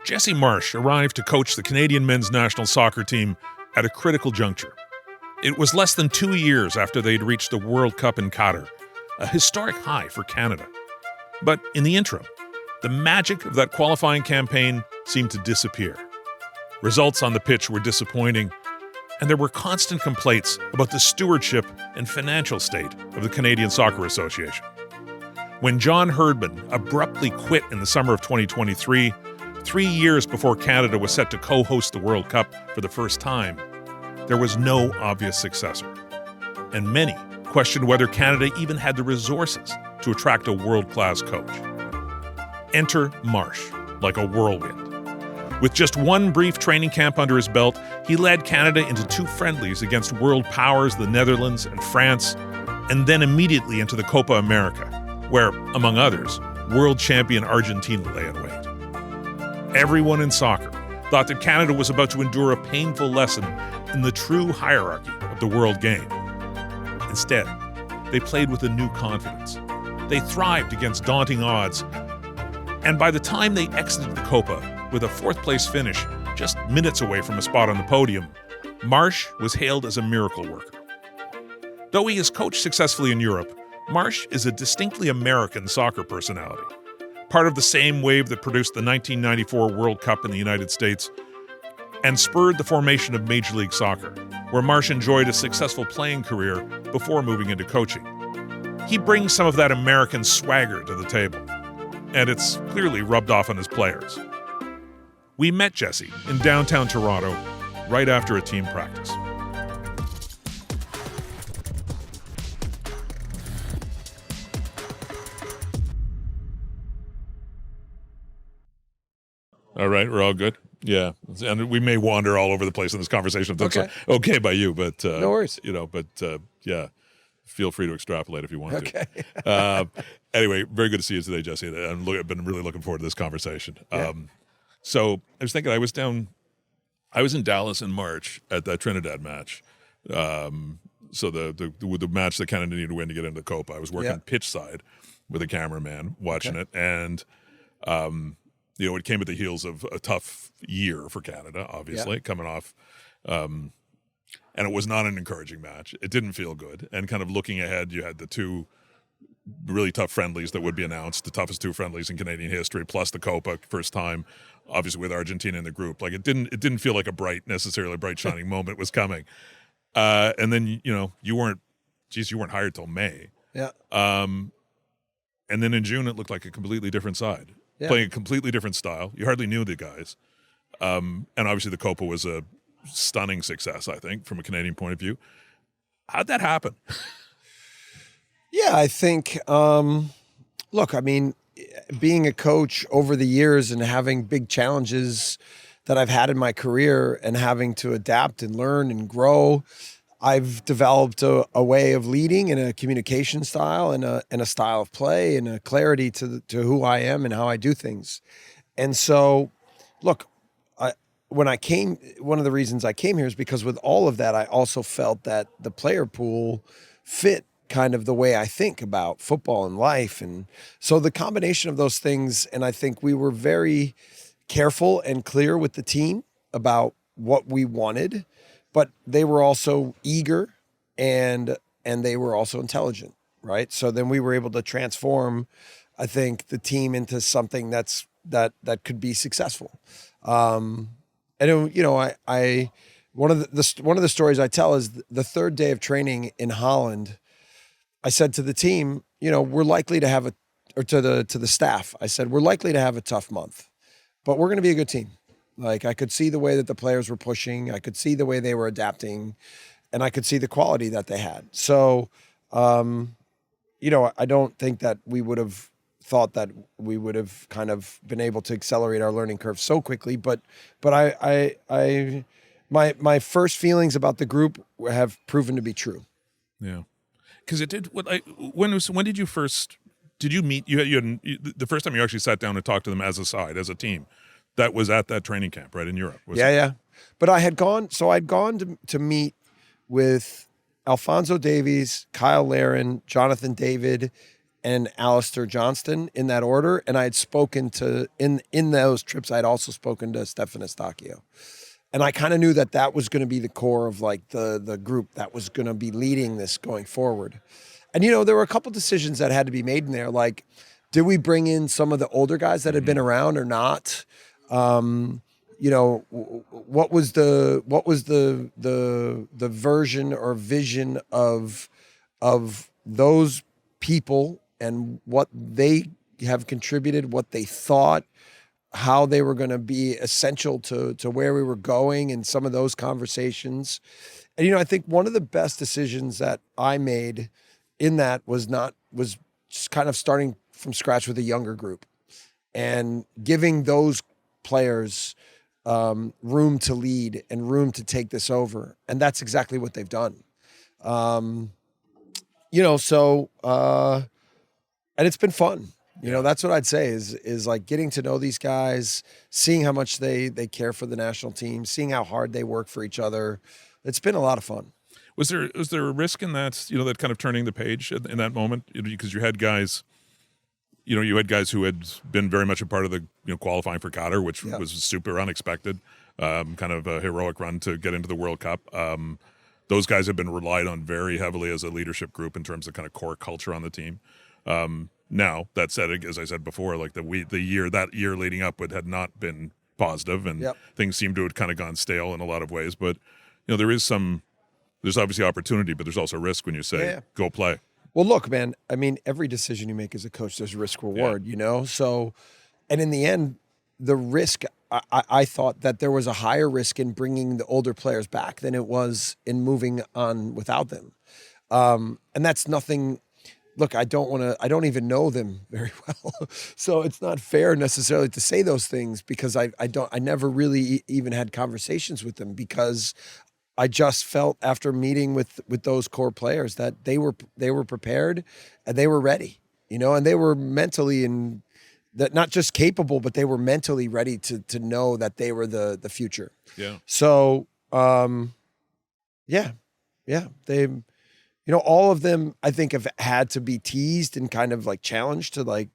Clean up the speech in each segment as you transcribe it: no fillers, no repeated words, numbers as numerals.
Jesse Marsch arrived to coach the Canadian men's national soccer team at a critical juncture. It was less than 2 years after they'd reached the World Cup in Qatar, a historic high for Canada. But in the interim, the magic of that qualifying campaign seemed to disappear. Results on the pitch were disappointing, and there were constant complaints about the stewardship and financial state of the Canadian Soccer Association. When John Herdman abruptly quit in the summer of 2023, 3 years before Canada was set to co-host the World Cup for the first time, there was no obvious successor. And many questioned whether Canada even had the resources to attract a world-class coach. Enter Marsch, like a whirlwind. With just one brief training camp under his belt, he led Canada into 2 friendlies against world powers, the Netherlands and France, and then immediately into the Copa America, where, among others, world champion Argentina lay in wait. Everyone in soccer thought that Canada was about to endure a painful lesson in the true hierarchy of the world game. Instead, they played with a new confidence. They thrived against daunting odds, and by the time they exited the Copa with a 4th-place finish just minutes away from a spot on the podium, Marsch was hailed as a miracle worker. Though he has coached successfully in Europe, Marsch is a distinctly American soccer personality, part of the same wave that produced the 1994 World Cup in the United States and spurred the formation of Major League Soccer, where Marsch enjoyed a successful playing career before moving into coaching. He brings some of that American swagger to the table, and it's clearly rubbed off on his players. We met Jesse in downtown Toronto right after a team practice. All right, we're all good? Yeah, and we may wander all over the place in this conversation. If that's okay by you, but no worries. Yeah, feel free to extrapolate if you want to. Okay. Anyway, very good to see you today, Jesse. I've been really looking forward to this conversation. Yeah. So I was thinking, I was in Dallas in March at that Trinidad match. So the match that Canada needed to win to get into the Copa. I was working pitch side with a cameraman watching it, and it came at the heels of a tough year for Canada, obviously, coming off, and it was not an encouraging match. It didn't feel good. And kind of looking ahead, you had the 2 really tough friendlies that would be announced, the toughest 2 friendlies in Canadian history, plus the Copa, first time, obviously with Argentina in the group. Like it didn't feel like necessarily a bright shining moment was coming. And then you weren't hired till May. Yeah. And then in June it looked like a completely different side. Yeah. Playing a completely different style. You hardly knew the guys. And obviously the Copa was a stunning success, I think, from a Canadian point of view. How'd that happen? Yeah, I think, look, I mean, being a coach over the years and having big challenges that I've had in my career and having to adapt and learn and grow, I've developed a way of leading and a communication style and a style of play and a clarity to who I am and how I do things. And so, look, one of the reasons I came here is because with all of that, I also felt that the player pool fit kind of the way I think about football and life. And so the combination of those things, and I think we were very careful and clear with the team about what we wanted, but they were also eager and they were also intelligent, right? So then we were able to transform, I think, the team into something that could be successful. And I one of the stories I tell is the 3rd day of training in Holland. I said to the team, we're likely to have to the staff, I said, we're likely to have a tough month, but we're going to be a good team. Like I could see the way that the players were pushing, I could see the way they were adapting, and I could see the quality that they had. So, I don't think that we would have thought that we would have kind of been able to accelerate our learning curve so quickly, but my first feelings about the group have proven to be true. Yeah. Because it did. When did you meet? The first time you actually sat down and talked to them as a team, that was at that training camp, right, in Europe. Yeah. But I'd gone to meet with Alphonso Davies, Kyle Larin, Jonathan David, and Alistair Johnston in that order. And I had spoken to, in those trips, I had also spoken to Stefan Estacchio. And I kind of knew that that was going to be the core of like the group that was going to be leading this going forward. And, there were a couple decisions that had to be made in there. Like, did we bring in some of the older guys that had been around or not? What was the version or vision of those people and what they have contributed, what they thought, how they were going to be essential to where we were going, and some of those conversations. And, I think one of the best decisions that I made in that was just kind of starting from scratch with a younger group and giving those players room to lead and room to take this over. And that's exactly what they've done. And it's been fun. That's what I'd say is like getting to know these guys, seeing how much they care for the national team, seeing how hard they work for each other. It's been a lot of fun. Was there a risk in that, that kind of turning the page in that moment? Because you had guys, you had guys who had been very much a part of the, qualifying for Qatar, which was super unexpected, kind of a heroic run to get into the World Cup. Those guys have been relied on very heavily as a leadership group in terms of kind of core culture on the team. Now, that said, as I said before, like that year leading up had not been positive, and things seem to have kind of gone stale in a lot of ways. But, there's obviously opportunity, but there's also risk when you say, go play. Well, look, man, I mean, every decision you make as a coach, there's risk reward, So, and in the end, the risk, I thought that there was a higher risk in bringing the older players back than it was in moving on without them. And that's nothing. Look, I don't even know them very well. So it's not fair necessarily to say those things because I never really even had conversations with them, because I just felt after meeting with those core players that they were prepared and they were ready, and they were mentally and that not just capable, but they were mentally ready to know that they were the future. Yeah. So, they, all of them, I think, have had to be teased and kind of like challenged to like,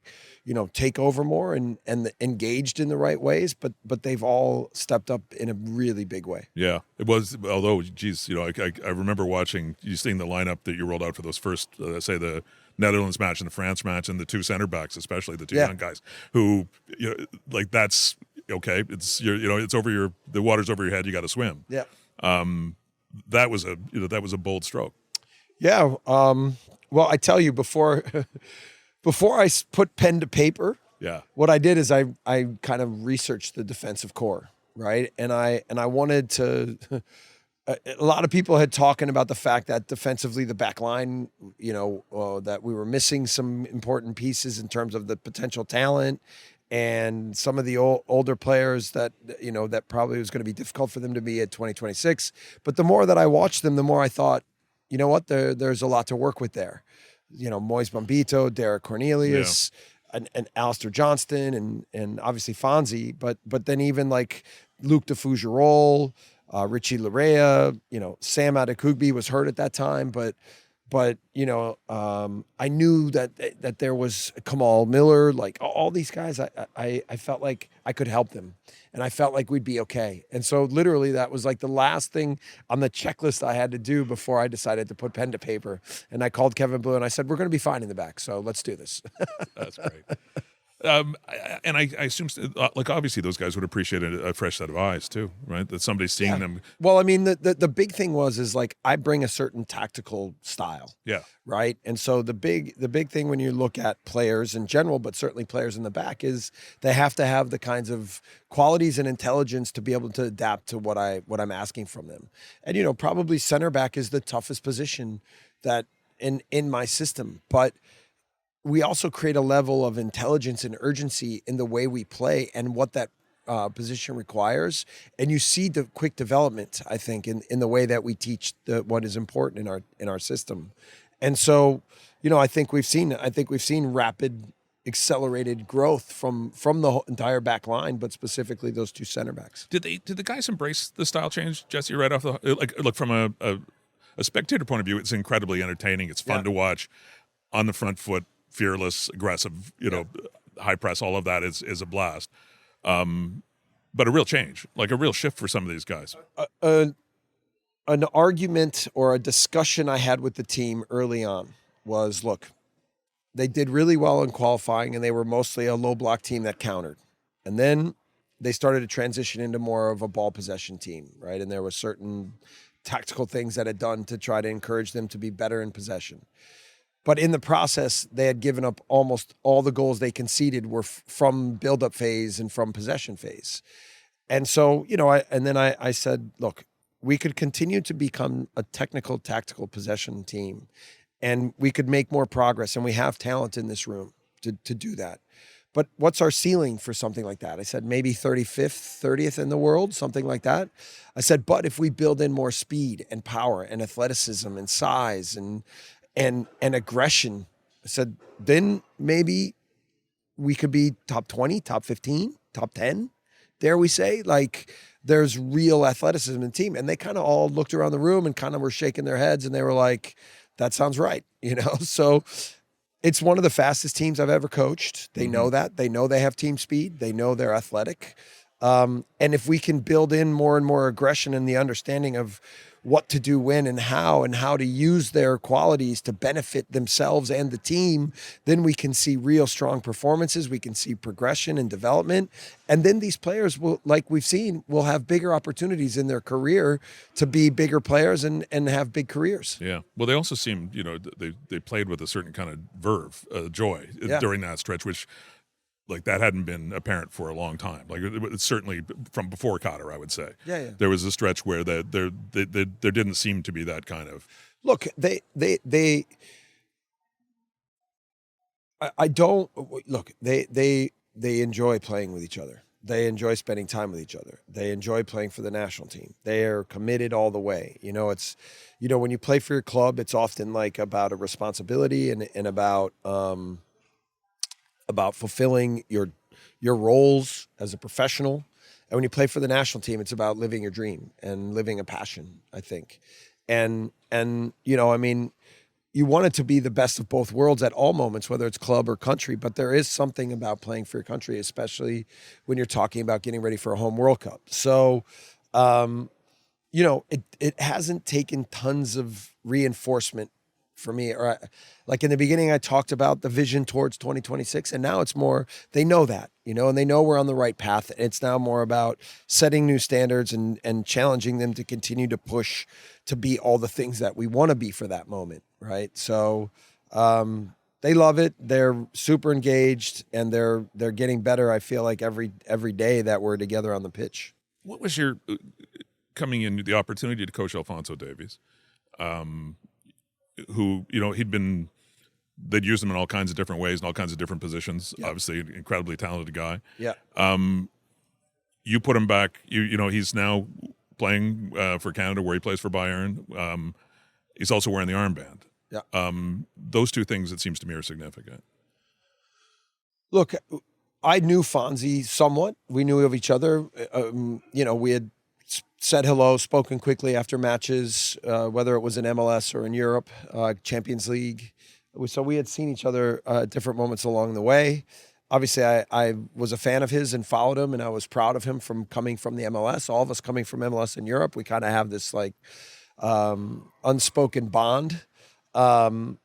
take over more and engaged in the right ways, but they've all stepped up in a really big way. Yeah, it was, although, geez, I remember watching, you seeing the lineup that you rolled out for those first, say the Netherlands match and the France match, and the two center backs, especially the two young guys who, like that's, okay, it's, it's over the water's over your head, you got to swim. Yeah. That was a bold stroke. Yeah. Well, I tell you, before I put pen to paper, what I did is I kind of researched the defensive core, right? And I wanted to. A lot of people had talking about the fact that defensively the back line, that we were missing some important pieces in terms of the potential talent and some of the older players that that probably was going to be difficult for them to be at 2026. But the more that I watched them, the more I thought, you know what, there's a lot to work with there. Moise Bombito, Derek Cornelius, and Alistair Johnston, and obviously Fonzie, but then even like Luc de Fougerolles, Richie Larea, Sam Adekugbe was hurt at that time, but I knew that there was Kamal Miller, like all these guys. I felt like I could help them, and I felt like we'd be okay. And so literally that was like the last thing on the checklist I had to do before I decided to put pen to paper. And I called Kevin Blue and I said, we're going to be fine in the back, so let's do this. That's great. And I assume, like, obviously those guys would appreciate a fresh set of eyes too, right? That somebody's seeing them. Well, I mean, the big thing is like I bring a certain tactical style. Yeah. Right. And so the big thing when you look at players in general, but certainly players in the back, is they have to have the kinds of qualities and intelligence to be able to adapt to what I'm asking from them. And, probably center back is the toughest position that in my system, but we also create a level of intelligence and urgency in the way we play and what that position requires. And you see the quick development, I think, in the way that we teach what is important in our system. And so, I think we've seen rapid, accelerated growth from the entire back line, but specifically those two center backs. Did the guys embrace the style change, Jesse? Right off the look from a spectator point of view, it's incredibly entertaining. It's fun to watch on the front foot. fearless, aggressive, high press, all of that is a blast. But a real change, like a real shift for some of these guys. An argument or a discussion I had with the team early on was, look, they did really well in qualifying and they were mostly a low block team that countered. And then they started to transition into more of a ball possession team, right? And there were certain tactical things that had done to try to encourage them to be better in possession. But in the process, they had given up almost all the goals they conceded were from build-up phase and from possession phase. And so, I said, look, we could continue to become a technical, tactical possession team, and we could make more progress, and we have talent in this room to do that. But what's our ceiling for something like that? I said maybe 35th, 30th in the world, something like that. I said, but if we build in more speed and power and athleticism and size and aggression, I said, then maybe we could be top 20, top 15, top 10. Dare we say, like, there's real athleticism in the team. And they kind of all looked around the room and kind of were shaking their heads and they were like, that sounds right. So it's one of the fastest teams I've ever coached. They know that. They know they have team speed. They know they're athletic. And if we can build in more and more aggression and the understanding of what to do when and how to use their qualities to benefit themselves and the team, then we can see real strong performances. We can see progression and development. And then these players will, like we've seen, will have bigger opportunities in their career to be bigger players and have big careers. Yeah. Well, they also seem, they played with a certain kind of verve, joy during that stretch, which, like, that hadn't been apparent for a long time. Like, it's certainly from before Qatar, I would say. Yeah. There was a stretch where there didn't seem to be that kind of. Look, they enjoy playing with each other. They enjoy spending time with each other. They enjoy playing for the national team. They are committed all the way. It's, when you play for your club, it's often like about a responsibility and about fulfilling your roles as a professional. And when you play for the national team, it's about living your dream and living a passion, I think. And you want it to be the best of both worlds at all moments, whether it's club or country, but there is something about playing for your country, especially when you're talking about getting ready for a home World Cup. So, it hasn't taken tons of reinforcement for me, or like in the beginning, I talked about the vision towards 2026, and now it's more, they know that, and they know we're on the right path. It's now more about setting new standards and challenging them to continue to push to be all the things that we want to be for that moment, right? So they love it. They're super engaged, and they're getting better. I feel like every day that we're together on the pitch. What was your coming in the opportunity to coach Alphonso Davies? Who, they'd use him in all kinds of different ways, in all kinds of different positions. Yeah. Obviously, an incredibly talented guy. Yeah. You put him back. He's now playing for Canada, where he plays for Bayern. He's also wearing the armband. Yeah. Those two things, it seems to me, are significant. Look, I knew Fonzie somewhat. We knew of each other. We had said hello, spoken quickly after matches, whether it was in MLS or in Europe, Champions League. So we had seen each other at different moments along the way. Obviously, I was a fan of his and followed him, and I was proud of him from coming from the MLS. All of us coming from MLS in Europe, we kind of have this unspoken bond. And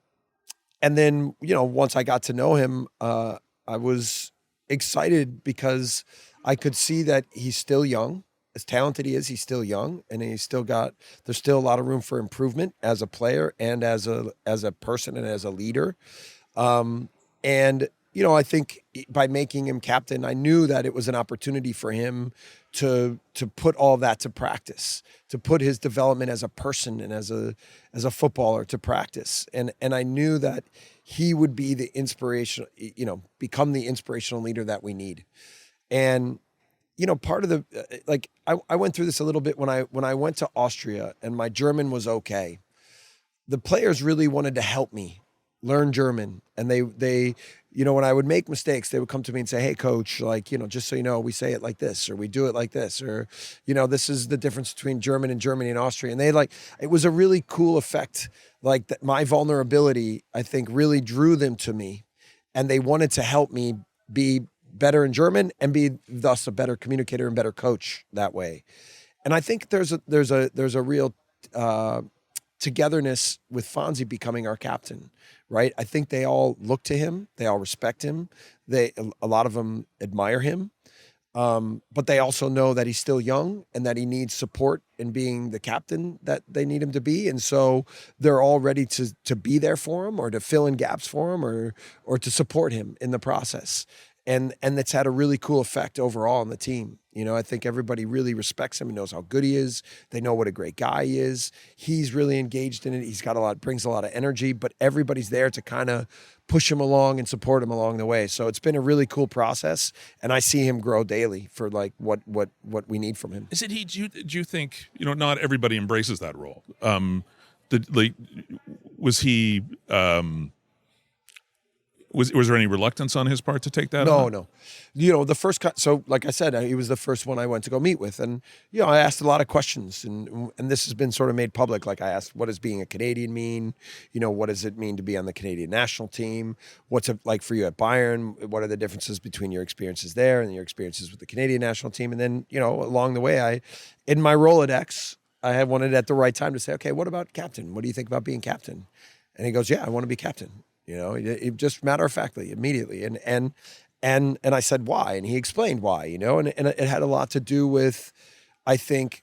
then, once I got to know him, I was excited because I could see that he's still young. As talented he is, he's still young, and there's still a lot of room for improvement as a player and as a person and as a leader. I think by making him captain, I knew that it was an opportunity for him to put all that to practice, to put his development as a person and as a footballer to practice. And I knew that he would be the inspirational, become the inspirational leader that we need. And part of the, I went through this a little bit when I went to Austria and my German was okay. The players really wanted to help me learn German. And they when I would make mistakes, they would come to me and say, hey, coach, just so you know, we say it like this, or we do it like this, or, this is the difference between German and Germany and Austria. And it was a really cool effect. Like that, my vulnerability, I think, really drew them to me. and they wanted to help me be better in German and be thus a better communicator and better coach that way. And I think there's a real togetherness with Fonzie becoming our captain, right? I think they all look to him, they all respect him, a lot of them admire him, but they also know that he's still young and that he needs support in being the captain that they need him to be, and so they're all ready to be there for him or to fill in gaps for him or to support him in the process. And it's had a really cool effect overall on the team. You know, I think everybody really respects him and knows how good he is. They know what a great guy he is. He's really engaged in it. He's got brings a lot of energy, but everybody's there to kind of push him along and support him along the way. So it's been a really cool process, and I see him grow daily for like what we need from him. Is it do you think, not everybody embraces that role? Was he Was there any reluctance on his part to take that on? No. The first so like I said, he was the first one I went to go meet with, and I asked a lot of questions, and this has been sort of made public. Like I asked, what does being a Canadian mean? What does it mean to be on the Canadian national team? What's it like for you at Bayern? What are the differences between your experiences there and your experiences with the Canadian national team? And then, along the way, in my Rolodex, I had wanted at the right time to say, okay, what about captain? What do you think about being captain? And he goes, yeah, I want to be captain. It just matter of factly, immediately. And I said, why? And he explained why, and it had a lot to do with, I think,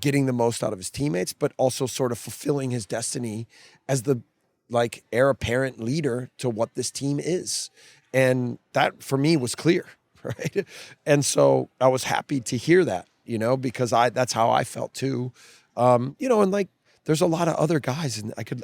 getting the most out of his teammates, but also sort of fulfilling his destiny as the heir apparent leader to what this team is. And that for me was clear, right? And so I was happy to hear that, because that's how I felt too. There's a lot of other guys, and I could.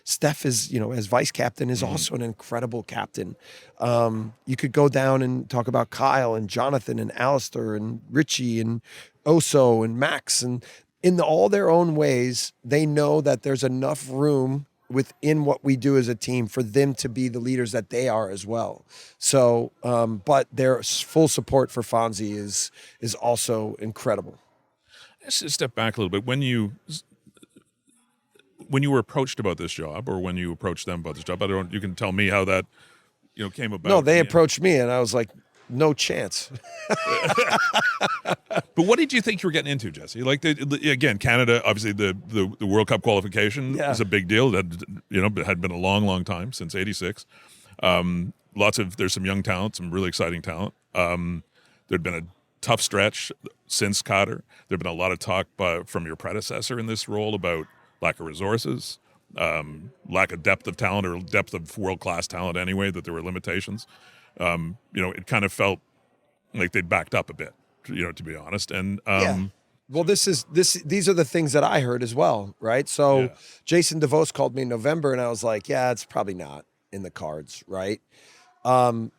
Steph is, as vice captain, is also an incredible captain. You could go down and talk about Kyle and Jonathan and Alistair and Richie and Oso and Max, and in all their own ways, they know that there's enough room within what we do as a team for them to be the leaders that they are as well. So, but their full support for Fonzie is also incredible. Let's just step back a little bit. When you were approached about this job, or when you approached them about this job, you can tell me how that, came about. No, they approached me, and I was like, no chance. But what did you think you were getting into, Jesse? Again, Canada, obviously the World Cup qualification is a big deal. That had been a long, long time, since '86. There's some young talent, some really exciting talent. There'd been a tough stretch since Qatar. There'd been a lot of talk from your predecessor in this role about lack of resources, lack of depth of talent, or depth of world-class talent anyway, that there were limitations. It kind of felt like they'd backed up a bit, to be honest. And well, these are the things that I heard as well, right? So Jason DeVos called me in November, and I was like, yeah, it's probably not in the cards, right? And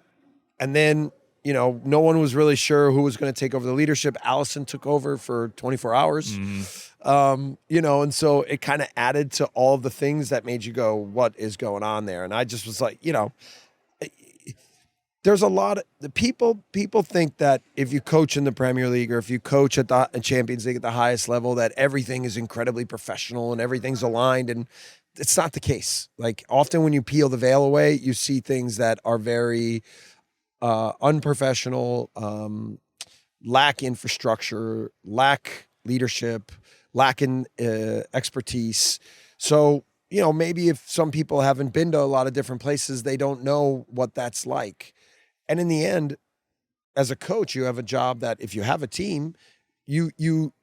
then, no one was really sure who was going to take over the leadership. Allison took over for 24 hours. And so it kind of added to all the things that made you go, what is going on there? And I just was like, there's a lot of the people think that if you coach in the Premier League, or if you coach at the Champions League at the highest level, that everything is incredibly professional and everything's aligned. And it's not the case. Like, often when you peel the veil away, you see things that are very unprofessional, lack infrastructure, lack leadership, lacking expertise. So, maybe if some people haven't been to a lot of different places, they don't know what that's like. And in the end, as a coach, you have a job that if you have a team, you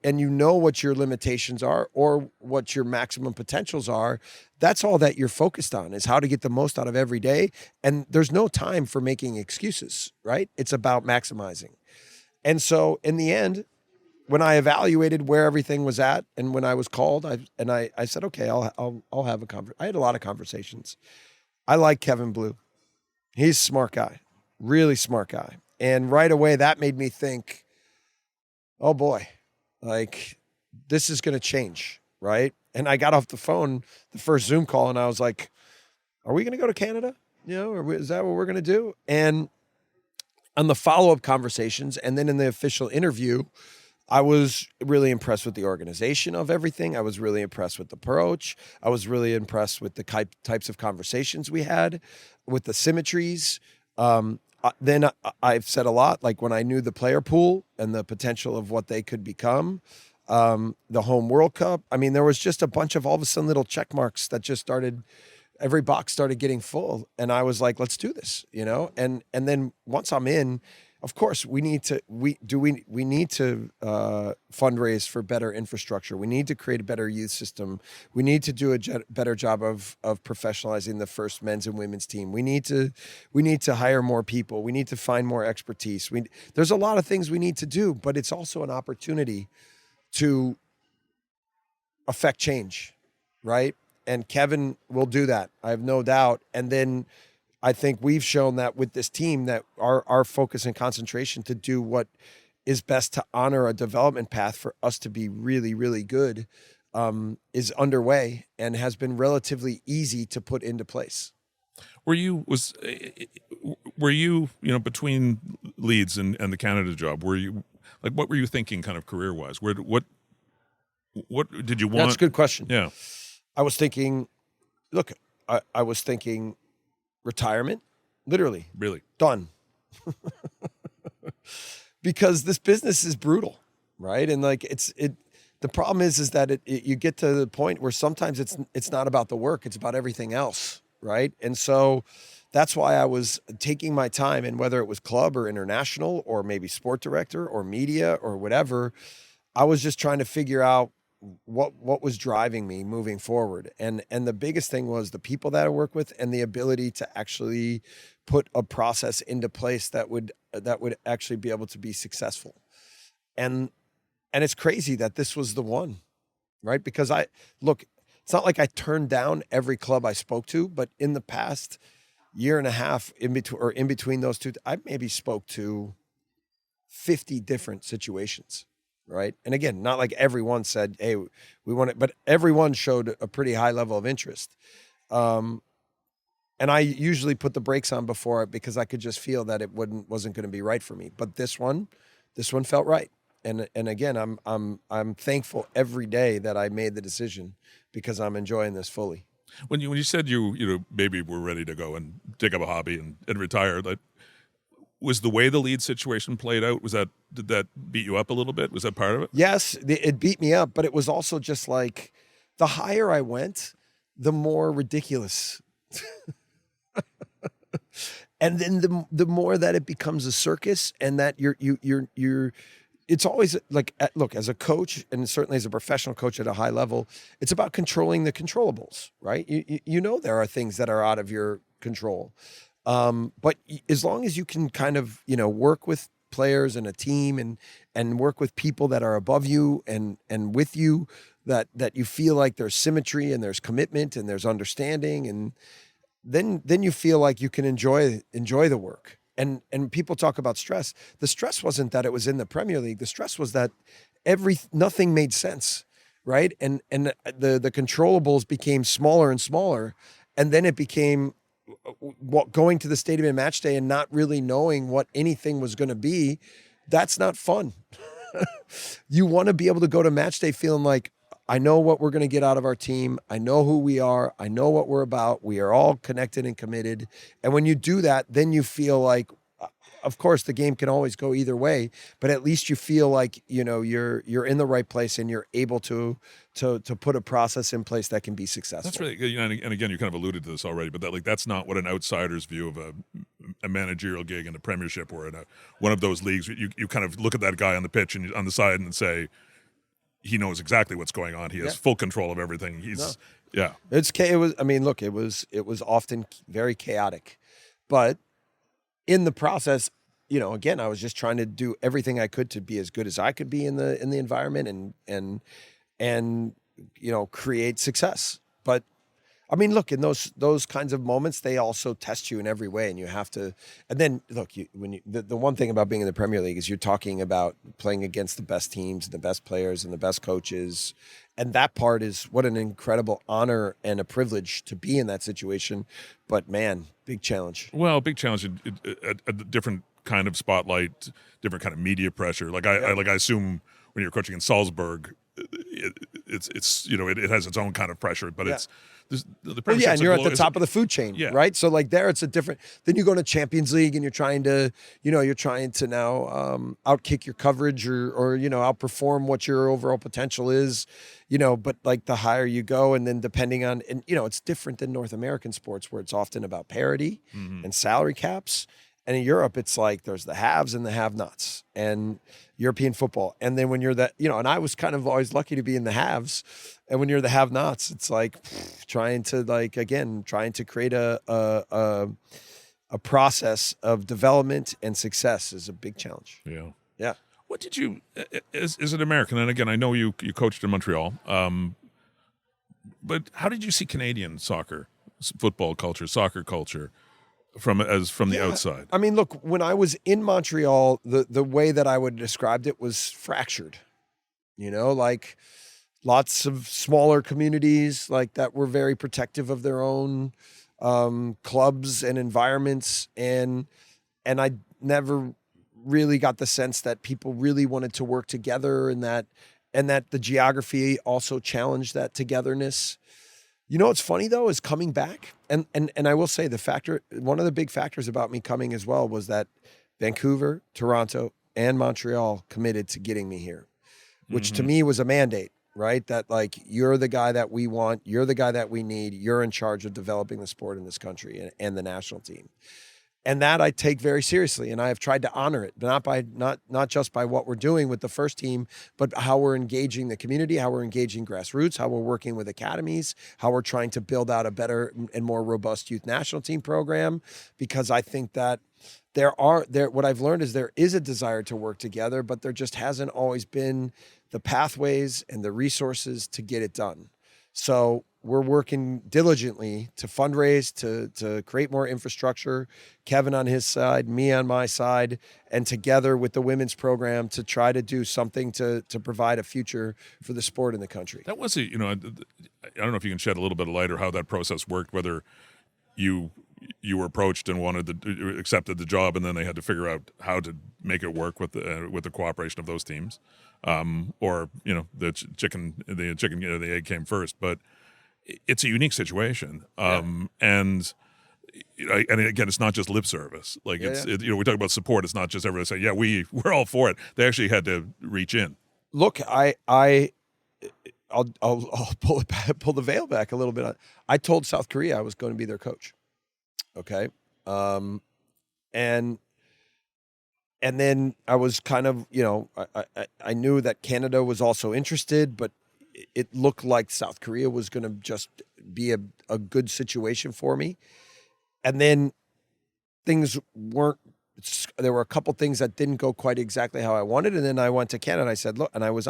know what your limitations are or what your maximum potentials are. That's all that you're focused on, is how to get the most out of every day. And there's no time for making excuses, right? It's about maximizing. And so in the end, when I evaluated where everything was at, and when I was called, I said, okay, I'll have a conversation. I had a lot of conversations. I like Kevin Blue. He's a smart guy, really smart guy. And right away, that made me think, oh boy, this is going to change, right? And I got off the phone, the first Zoom call, and I was like, are we going to go to Canada? Or is that what we're going to do? And on the follow-up conversations, and then in the official interview, I was really impressed with the organization of everything. I was really impressed with the approach. I was really impressed with the types of conversations we had, with the symmetries. Then I've said a lot, like when I knew the player pool and the potential of what they could become, the home World Cup. I mean, there was just a bunch of all of a sudden little check marks that just started, every box started getting full. And I was like, let's do this, you know? And then once I'm in, of course, we need to fundraise for better infrastructure. We need to create a better youth system. We need to do a better job of professionalizing the first men's and women's team. We need to hire more people. We need to find more expertise. There's a lot of things we need to do, but it's also an opportunity to affect change, right? And Kevin will do that, I have no doubt. And then I think we've shown that with this team, that our focus and concentration to do what is best to honor a development path for us to be really, really good is underway and has been relatively easy to put into place. Were you between Leeds and the Canada job? Were you like, what were you thinking kind of career wise? What did you want? That's a good question. Yeah, I was thinking. Look, I was thinking. Retirement, literally. Really? Done. Because this business is brutal, right? And like the problem is that you get to the point where sometimes it's not about the work, it's about everything else, right? And so that's why I was taking my time, and whether it was club or international or maybe sport director or media or whatever, I was just trying to figure out what was driving me moving forward. And the biggest thing was the people that I work with and the ability to actually put a process into place that would actually be able to be successful. And it's crazy that this was the one, right? Because it's not like I turned down every club I spoke to, but in the past year and a half in between those two, I maybe spoke to 50 different situations. Right. And again, not like everyone said, hey, we want it, but everyone showed a pretty high level of interest. And I usually put the brakes on before it because I could just feel that it wasn't going to be right for me. But this one felt right. And again, I'm thankful every day that I made the decision because I'm enjoying this fully. When you said you maybe were ready to go and take up a hobby and retire, that was the way the Leeds situation played out. Did that beat you up a little bit? Was that part of it? Yes, it beat me up, but it was also just like the higher I went, the more ridiculous. And then the more that it becomes a circus, and that you're it's always like, look, as a coach, and certainly as a professional coach at a high level, it's about controlling the controllables, right? You know there are things that are out of your control. But as long as you can kind of, work with players and a team and work with people that are above you and with you, that you feel like there's symmetry and there's commitment and there's understanding, and then you feel like you can enjoy the work. And people talk about stress. The stress wasn't that it was in the Premier League. The stress was that nothing made sense, right? And the controllables became smaller and smaller, and then it became going to the stadium in match day and not really knowing what anything was going to be. That's not fun. You want to be able to go to match day feeling like, I know what we're going to get out of our team. I know who we are. I know what we're about. We are all connected and committed. And when you do that, then you feel like, of course, the game can always go either way, but at least you feel like, you're in the right place and you're able to put a process in place that can be successful. That's really, and again, you kind of alluded to this already, but that's not what an outsider's view of a managerial gig in a Premiership or in one of those leagues. You kind of look at that guy on the pitch and on the side and say, he knows exactly what's going on. He has full control of everything. It was often very chaotic, but in the process, again, I was just trying to do everything I could to be as good as I could be in the environment and create success. But I mean, look, in those kinds of moments, they also test you in every way, and you have to. And then, look, the one thing about being in the Premier League is you're talking about playing against the best teams, the best players, and the best coaches, and that part is what an incredible honor and a privilege to be in that situation. But man, big challenge. Well, big challenge, a different kind of spotlight, different kind of media pressure. Like I assume when you're coaching in Salzburg, it's it has its own kind of pressure, but Yeah. it's the Well, yeah, and you're at the top of the food chain, Yeah. right? So like there, it's a different. Then you go to Champions League, and you're trying to now outkick your coverage or outperform what your overall potential is, But like the higher you go, and then depending on, and it's different than North American sports where it's often about parity and salary caps. And in Europe, it's like there's the haves and the have-nots, and European football. And then when you're that, and I was kind of always lucky to be in the haves. And when you're the have-nots, it's like trying to create a process of development and success is a big challenge. Yeah. Yeah. What did you, as an American, and again, I know you coached in Montreal, but how did you see Canadian soccer, football culture, soccer culture, from the outside? I mean, look, when I was in Montreal, the way that I would describe it was fractured. Like lots of smaller communities like that were very protective of their own clubs and environments, and I never really got the sense that people really wanted to work together, and that the geography also challenged that togetherness. What's funny though is coming back, and I will say one of the big factors about me coming as well was that Vancouver, Toronto, and Montreal committed to getting me here, which to me was a mandate, right? That like, you're the guy that we want, you're the guy that we need, you're in charge of developing the sport in this country and the national team. And that I take very seriously, and I have tried to honor it, not just by what we're doing with the first team, but how we're engaging the community, how we're engaging grassroots, how we're working with academies, how we're trying to build out a better and more robust youth national team program. Because I think that what I've learned is there is a desire to work together, but there just hasn't always been the pathways and the resources to get it done. So we're working diligently to fundraise, to create more infrastructure, Kevin on his side, me on my side, and together with the women's program to try to do something to provide a future for the sport in the country. That was I don't know if you can shed a little bit of light or how that process worked, whether you were approached and accepted the job, and then they had to figure out how to make it work with the cooperation of those teams, or the egg came first. But it's a unique situation, and again, it's not just lip service. Like we talk about support. It's not just everybody saying, we're all for it. They actually had to reach in. Look, I'll pull the veil back a little bit. I told South Korea I was going to be their coach. Okay. And then I was kind of, I knew that Canada was also interested, but it looked like South Korea was going to just be a good situation for me. And then things weren't, there were a couple things that didn't go quite exactly how I wanted. And then I went to Canada and I said, look, and I was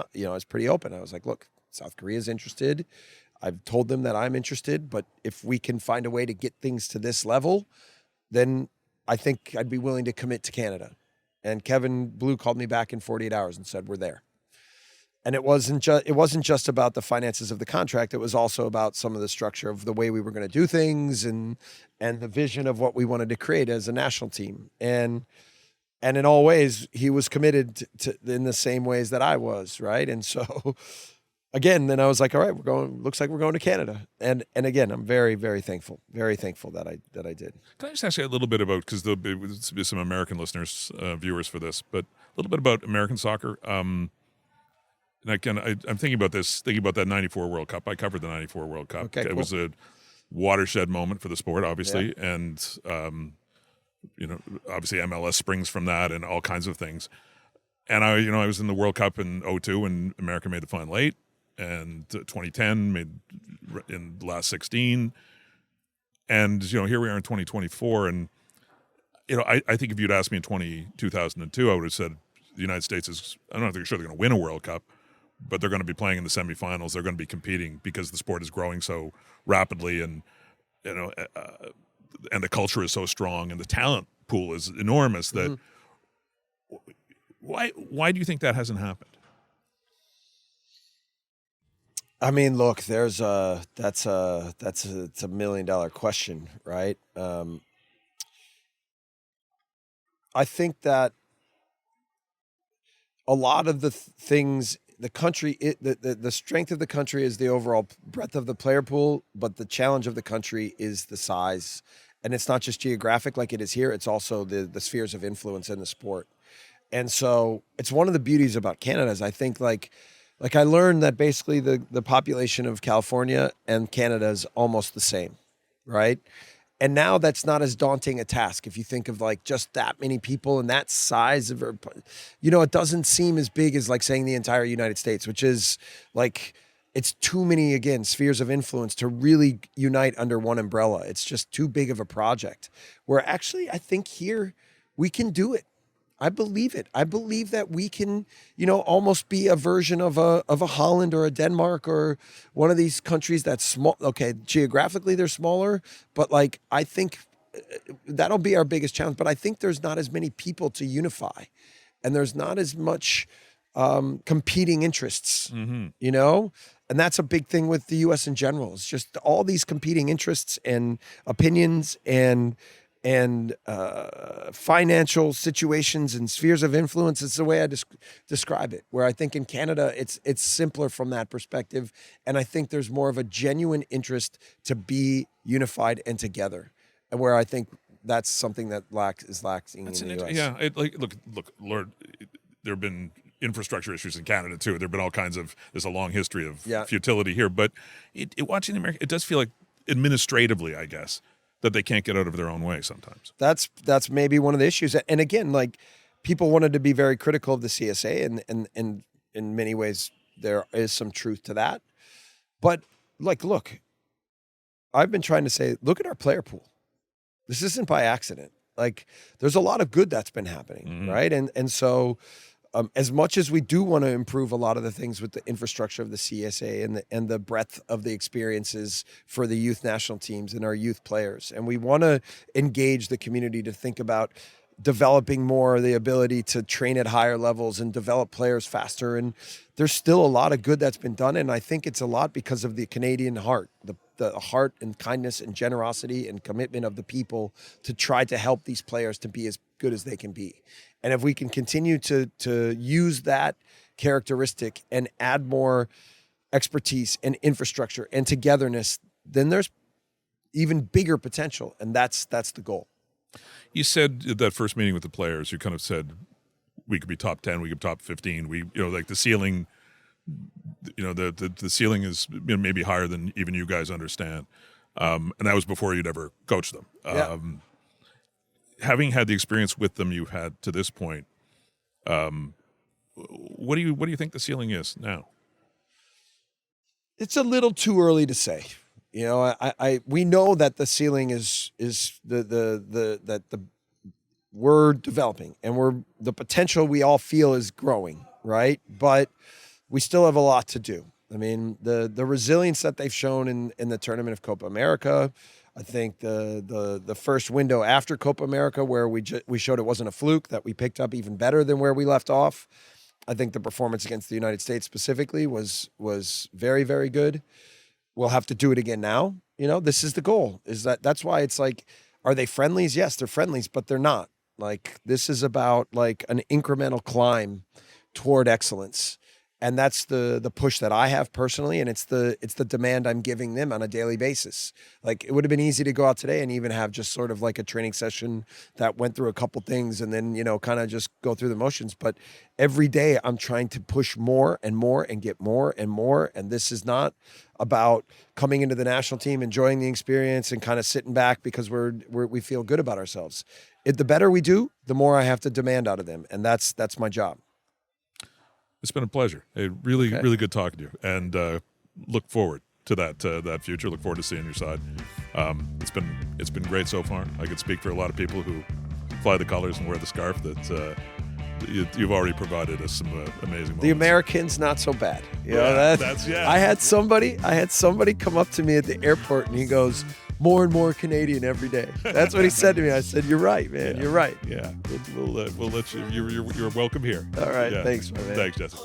pretty open. I was like, look, South Korea is interested. I've told them that I'm interested, but if we can find a way to get things to this level, then I think I'd be willing to commit to Canada. And Kevin Blue called me back in 48 hours and said, we're there. And it wasn't just about the finances of the contract. It was also about some of the structure of the way we were going to do things and the vision of what we wanted to create as a national team. And in all ways, he was committed to in the same ways that I was, right? And so again, then I was like, all right, looks like we're going to Canada. And again, I'm very, very thankful that I did. Can I just ask you a little bit about, because there'll be some American listeners, viewers for this, but a little bit about American soccer. And again, I'm thinking about that 94 World Cup. I covered the 94 World Cup. Okay, It cool. was a watershed moment for the sport, obviously. Yeah. And, obviously MLS springs from that and all kinds of things. And I was in the World Cup in 2002 when America made the final 8, and 2010 made in the last 16. And, here we are in 2024. And, I think if you'd asked me in 2002, I would have said the United States is, I don't know if they're sure they're going to win a World Cup, but they're going to be playing in the semifinals. They're going to be competing because the sport is growing so rapidly, and and the culture is so strong, and the talent pool is enormous. That why do you think that hasn't happened? I mean, look, that's a $1 million question, right? I think that a lot of the things, the country, the strength of the country is the overall breadth of the player pool, but the challenge of the country is the size. And it's not just geographic like it is here, it's also the spheres of influence in the sport. And so it's one of the beauties about Canada is I think like I learned that basically the population of California and Canada is almost the same, right? And now that's not as daunting a task if you think of like just that many people and that size of, it doesn't seem as big as like saying the entire United States, which is like, it's too many, again, spheres of influence to really unite under one umbrella. It's just too big of a project. Where actually, I think here we can do it. I believe it. I believe that we can, almost be a version of a Holland or a Denmark or one of these countries that's small. Okay, geographically they're smaller, but like I think that'll be our biggest challenge. But I think there's not as many people to unify, and there's not as much competing interests. And that's a big thing with the U.S. in general. It's just all these competing interests and opinions and financial situations and spheres of influence. It's the way I describe it, where I think in Canada, it's simpler from that perspective. And I think there's more of a genuine interest to be unified and together. And where I think that's something that is lacking in the U.S. Yeah, look, Lord, there have been infrastructure issues in Canada too. There have been all kinds of, there's a long history of futility here. But watching America, it does feel like administratively, I guess, that they can't get out of their own way sometimes. That's maybe one of the issues. And again, like people wanted to be very critical of the CSA, and in many ways there is some truth to that. But like, look, I've been trying to say, look at our player pool. This isn't by accident. Like there's a lot of good that's been happening, right? And so as much as we do want to improve a lot of the things with the infrastructure of the CSA and the breadth of the experiences for the youth national teams and our youth players, and we want to engage the community to think about developing more the ability to train at higher levels and develop players faster. And there's still a lot of good that's been done. And I think it's a lot because of the Canadian heart, the heart and kindness and generosity and commitment of the people to try to help these players to be as good as they can be. And if we can continue to use that characteristic and add more expertise and infrastructure and togetherness, then there's even bigger potential. And that's the goal. You said at that first meeting with the players, you kind of said we could be top 10, we could be top 15. We, like the ceiling, the ceiling is maybe higher than even you guys understand. And that was before you'd ever coached them. Having had the experience with them you've had to this point, what do you think the ceiling is now? It's a little too early to say. We know that the ceiling is we're developing, and the potential we all feel is growing, right? But we still have a lot to do. I mean, the resilience that they've shown in the tournament of Copa America. I think the first window after Copa America, where we showed it wasn't a fluke, that we picked up even better than where we left off. I think the performance against the United States specifically was very, very good. We'll have to do it again now. This is the goal. That's why it's like, are they friendlies? Yes, they're friendlies, but they're not. Like this is about like an incremental climb toward excellence. And that's the push that I have personally, and it's the demand I'm giving them on a daily basis. Like it would have been easy to go out today and even have just sort of like a training session that went through a couple things and then kind of just go through the motions. But every day I'm trying to push more and more and get more and more. And this is not about coming into the national team, enjoying the experience, and kind of sitting back because we feel good about ourselves. The better we do, the more I have to demand out of them, and that's my job. It's been a pleasure. Really good talking to you, and look forward to that future. Look forward to seeing your side. It's been great so far. I could speak for a lot of people who fly the colors and wear the scarf. That you've already provided us some amazing moments. The Americans, not so bad. I had somebody come up to me at the airport, and he goes, "More and more Canadian every day." That's what he said to me. I said, "You're right, man. You're right." Yeah, we'll let you. You're welcome here. All right, thanks, my man. Thanks, Jesse.